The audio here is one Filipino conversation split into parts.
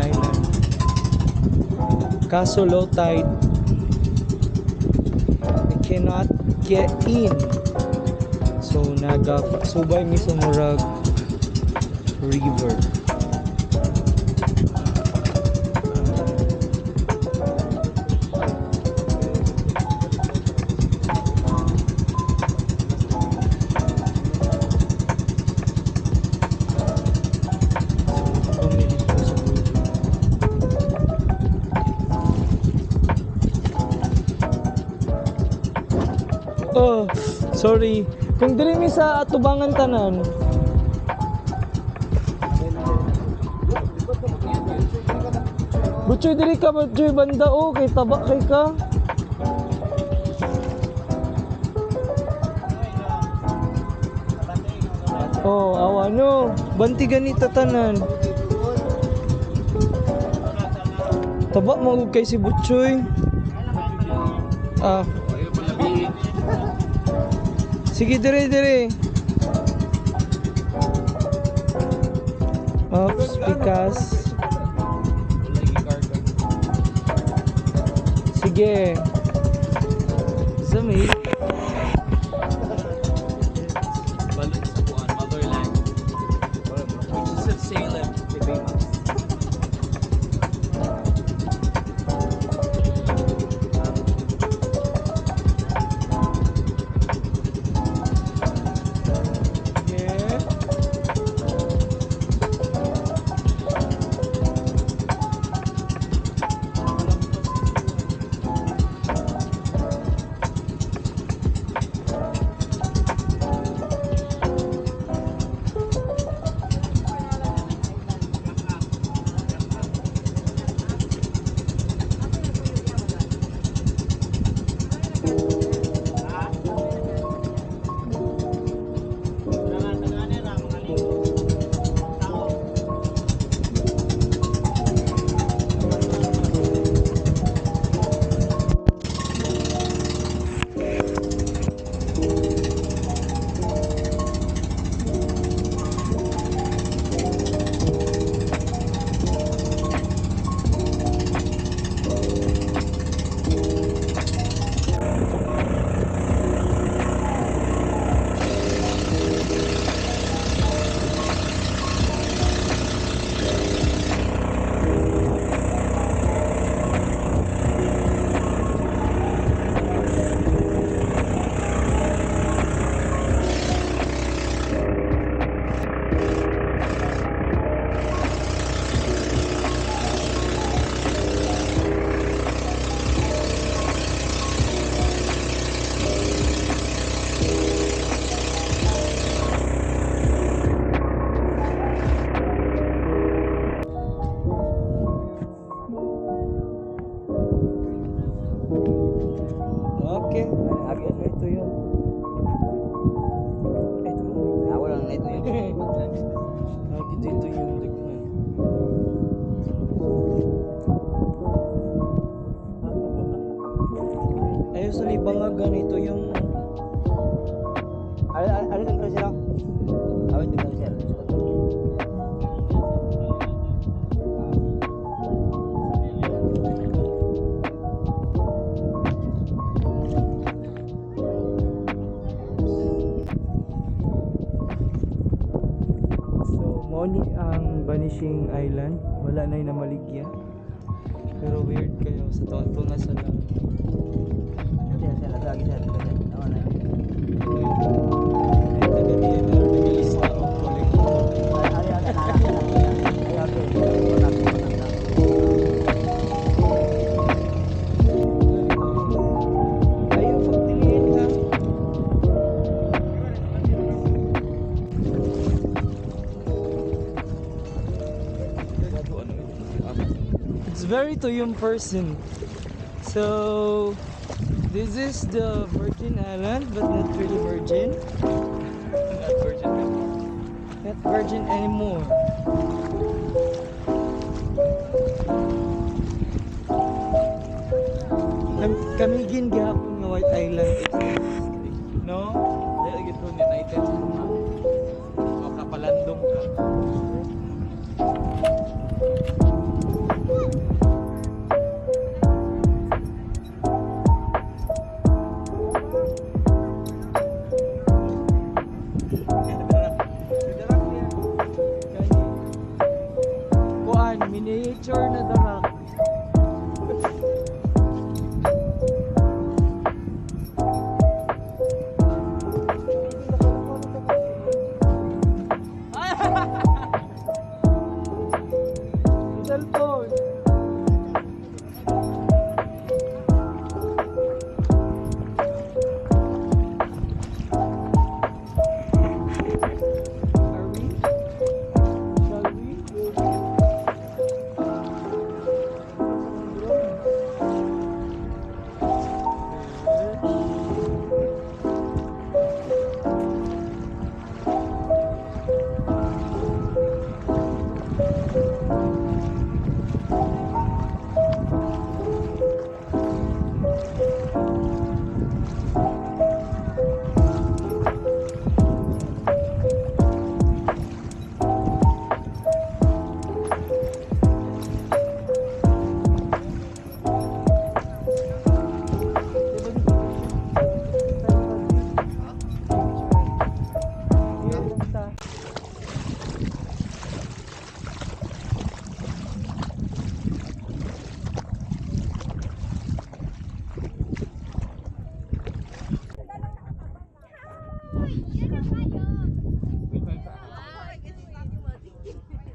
Island. Kaso low tide, we cannot get in. So naga subay mi sa murag river. Oh, sorry. Kung diri mi sa Tubangan tanan. Butchoy diri ka, butchoy banda o kay taba kay ka. Oh, awa no. Banti ganita tanan. Taba mo kay si butchoy. Ah. Sige, dire. Oops, pikas. Sige. Zami. Balik sa buwan, motherland. Which is at Salem, Libema. Okay. Ito yun. Walang na ito yun. Ito yung ligman. Ayos na ibangag ganito yung Ano itong sila? Awin itong sila. Mao ni ang Vanishing Island, wala na yung namaligya. Pero weird kayo sa tunga sa lang. Lagi sila. Ano na? Ay taga diyan na nagalista og kuling. Ayaw pagtingin ha. It's very Toyong person. So this is the Virgin Island, but not really virgin. Not virgin anymore. Not virgin anymore. Kamigin gihapon nga White Island. No? Dahil ito United. O kapalandong ka. nature na darak. Cellphone. Are we? Shall we?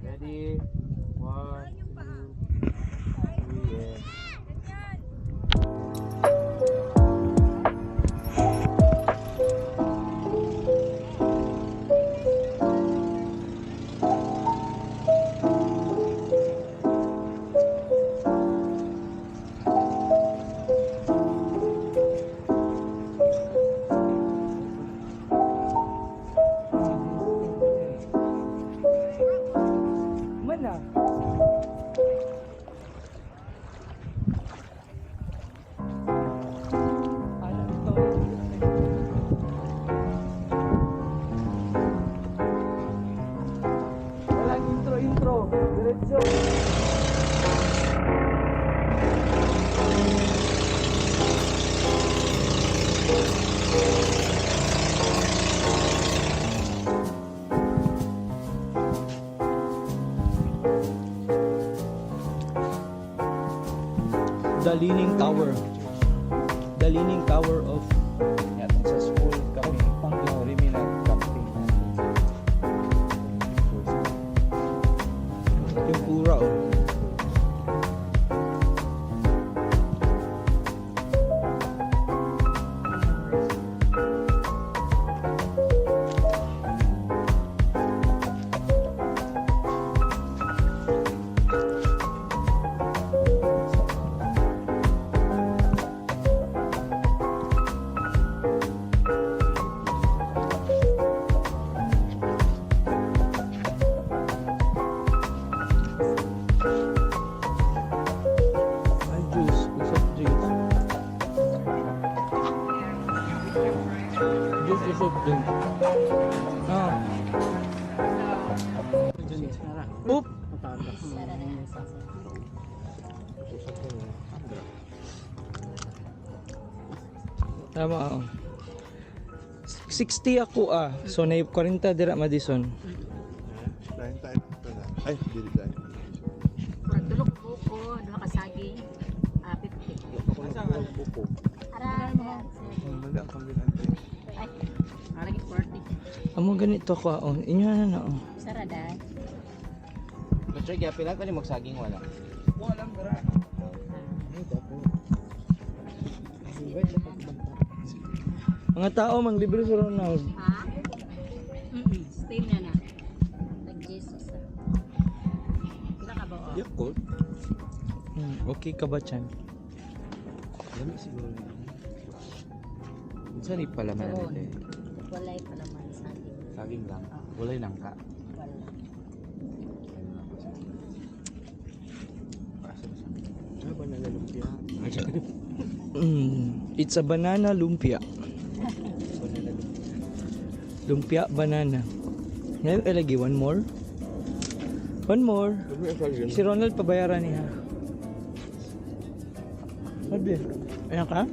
Ready? 1, 2, 3, and... Mana? Alam to. Walang intro. Diretso. The Leaning Tower. The Leaning Tower of Yatong sa school kami, Panglao. kami nag-camping na. Yung pura oh. Ay, juice. Usap juice. Juice usap drink. Ah. Oop! Tama ako. 60 ako ah. So na 40 dira Madison. Lain tayo ito na. Ay, dili tayo. Tulog buko, duha ka saging, 50. Ako lang ang buko. Ara, Mali ang pangginante. ay, aragi 40. Amo ganito ko ah. Oh. Inyo na oh. Sarada. Patrick, kaya pilat pa ni magsaging wala. Mga tao mang libre sa Ronald. Ha? Steam na na. Nag-Jesus. Kila ka ba? Oh? Yakult? Okay ka ba chan? Lami siguro na. Saan ipalaman Karon. natin? Walay pala man saging. Saging lang. Walay lang ka. Wala. Ano ba nalalumpia? It's a banana lumpia. Lumpia banana. Ngayon lagi one more. One more. Ano yung pangginante? Si Ronald pabayaran niya. Sabi. Ayan ka?